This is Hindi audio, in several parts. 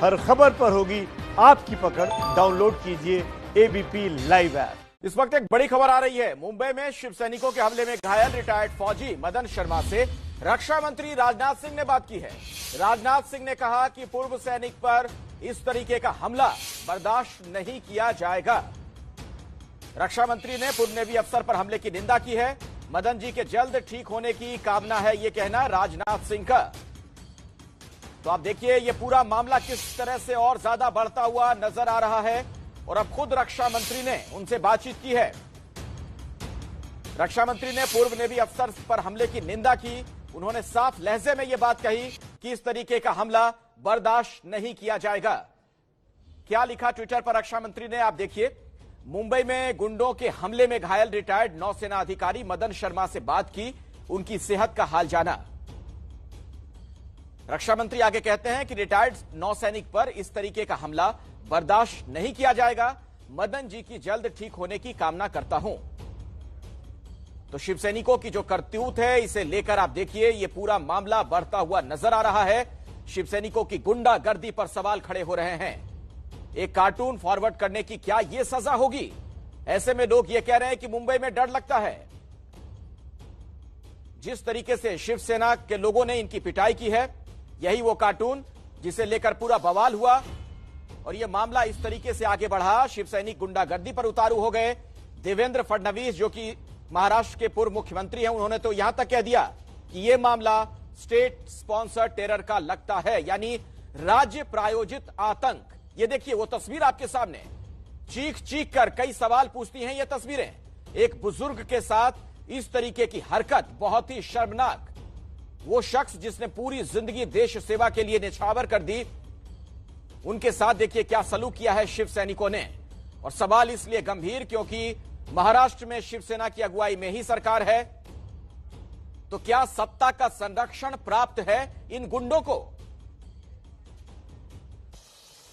हर खबर पर होगी आपकी पकड़। डाउनलोड कीजिए एबीपी लाइव ऐप। इस वक्त एक बड़ी खबर आ रही है। मुंबई में शिव सैनिकों के हमले में घायल रिटायर्ड फौजी मदन शर्मा से रक्षा मंत्री राजनाथ सिंह ने बात की है। राजनाथ सिंह ने कहा कि पूर्व सैनिक पर इस तरीके का हमला बर्दाश्त नहीं किया जाएगा। रक्षा मंत्री ने पूर्व नेवी अफसर पर हमले की निंदा की है। मदन जी के जल्द ठीक होने की कामना है, यह कहना राजनाथ सिंह का। तो आप देखिए ये पूरा मामला किस तरह से और ज्यादा बढ़ता हुआ नजर आ रहा है और अब खुद रक्षा मंत्री ने उनसे बातचीत की है। रक्षा मंत्री ने पूर्व नेवी अफसर पर हमले की निंदा की। उन्होंने साफ लहजे में यह बात कही कि इस तरीके का हमला बर्दाश्त नहीं किया जाएगा। क्या लिखा ट्विटर पर रक्षा मंत्री ने, आप देखिए। मुंबई में गुंडों के हमले में घायल रिटायर्ड नौसेना अधिकारी मदन शर्मा से बात की, उनकी सेहत का हाल जाना। रक्षा मंत्री आगे कहते हैं कि रिटायर्ड नौसैनिक पर इस तरीके का हमला बर्दाश्त नहीं किया जाएगा। मदन जी की जल्द ठीक होने की कामना करता हूं। तो शिव सैनिकों की जो करतूत है, इसे लेकर आप देखिए ये पूरा मामला बढ़ता हुआ नजर आ रहा है। शिव सैनिकों की गुंडागर्दी पर सवाल खड़े हो रहे हैं। एक कार्टून फॉरवर्ड करने की क्या यह सजा होगी? ऐसे में लोग यह कह रहे हैं कि मुंबई में डर लगता है। जिस तरीके से शिवसेना के लोगों ने इनकी पिटाई की है, यही वो कार्टून जिसे लेकर पूरा बवाल हुआ और यह मामला इस तरीके से आगे बढ़ा। शिव सैनिक गुंडागर्दी पर उतारू हो गए। देवेंद्र फडणवीस जो कि महाराष्ट्र के पूर्व मुख्यमंत्री हैं, उन्होंने तो यहां तक कह दिया कि यह मामला स्टेट स्पॉन्सर टेरर का लगता है, यानी राज्य प्रायोजित आतंक। ये देखिए वो तस्वीर आपके सामने, चीख चीख कर कई सवाल पूछती हैं ये तस्वीरें। एक बुजुर्ग के साथ इस तरीके की हरकत बहुत ही शर्मनाक। वो शख्स जिसने पूरी जिंदगी देश सेवा के लिए न्यौछावर कर दी, उनके साथ देखिए क्या सलूक किया है शिव सैनिकों ने। और सवाल इसलिए गंभीर क्योंकि महाराष्ट्र में शिवसेना की अगुवाई में ही सरकार है। तो क्या सत्ता का संरक्षण प्राप्त है इन गुंडों को?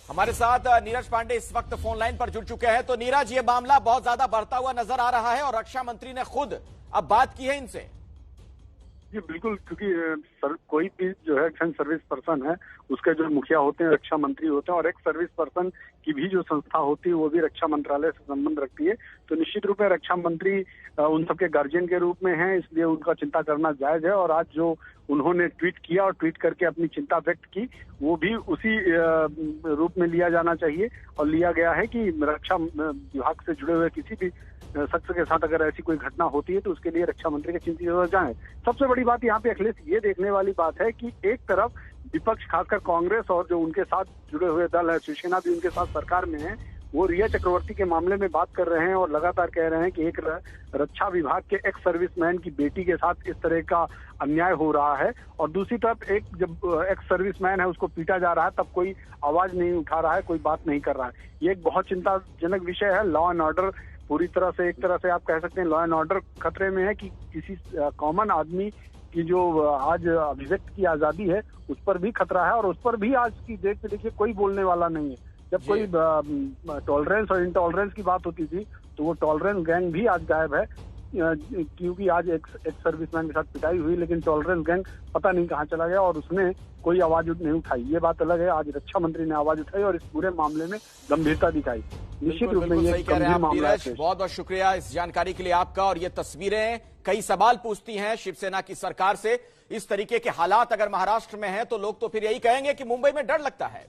हमारे साथ नीरज पांडे इस वक्त फोन लाइन पर जुड़ चुके हैं। तो नीरज, ये मामला बहुत ज्यादा बढ़ता हुआ नजर आ रहा है और रक्षा मंत्री ने खुद अब बात की है इनसे। जी बिल्कुल, क्योंकि कोई भी जो है एक्स सर्विस पर्सन है, उसके जो मुखिया होते हैं रक्षा मंत्री होते हैं, और एक्स सर्विस पर्सन की भी जो संस्था होती है वो भी रक्षा मंत्रालय से संबंध रखती है। तो निश्चित रूप में रक्षा मंत्री उन सबके गार्जियन के रूप में हैं, इसलिए उनका चिंता करना जायज है। और आज जो उन्होंने ट्वीट किया और ट्वीट करके अपनी चिंता व्यक्त की, वो भी उसी रूप में लिया जाना चाहिए। और लिया गया है कि रक्षा विभाग से जुड़े हुए किसी भी शख्स के साथ अगर ऐसी कोई घटना होती है तो उसके लिए रक्षा मंत्री के चिंतित हो जाएं। सबसे बड़ी बात यहाँ पे अखिलेश ये देखने वाली बात है कि एक तरफ विपक्ष खासकर कांग्रेस और जो उनके साथ जुड़े हुए दल है, शिवसेना भी उनके साथ सरकार में है, वो रिया चक्रवर्ती के मामले में बात कर रहे हैं और लगातार कह रहे हैं कि एक रक्षा विभाग के एक्स सर्विसमैन की बेटी के साथ इस तरह का अन्याय हो रहा है। और दूसरी तरफ एक जब एक्स सर्विसमैन है उसको पीटा जा रहा है, तब कोई आवाज नहीं उठा रहा है, कोई बात नहीं कर रहा है। ये एक बहुत चिंताजनक विषय है। लॉ एंड ऑर्डर पूरी तरह से, एक तरह से आप कह सकते हैं लॉ एंड ऑर्डर खतरे में है कि किसी कॉमन आदमी की जो आज अभिव्यक्ति की आजादी है उस पर भी खतरा है। और उस पर भी आज की डेट पे देखिए कोई बोलने वाला नहीं है। जब कोई टॉलरेंस और इंटॉलरेंस की बात होती थी तो वो टॉलरेंस गैंग भी आज गायब है, क्योंकि आज एक सर्विसमैन के साथ पिटाई हुई, लेकिन टॉलरेंस गैंग पता नहीं कहाँ चला गया और उसने कोई आवाज नहीं उठाई। ये बात अलग है, आज रक्षा मंत्री ने आवाज उठाई और इस पूरे मामले में गंभीरता दिखाई। निश्चित रूप में ये गंभीर मामला है। बहुत बहुत शुक्रिया इस जानकारी के लिए आपका। और ये तस्वीरें कई सवाल पूछती हैं शिवसेना की सरकार से। इस तरीके के हालात अगर महाराष्ट्र में हैं तो लोग तो फिर यही कहेंगे कि मुंबई में डर लगता है।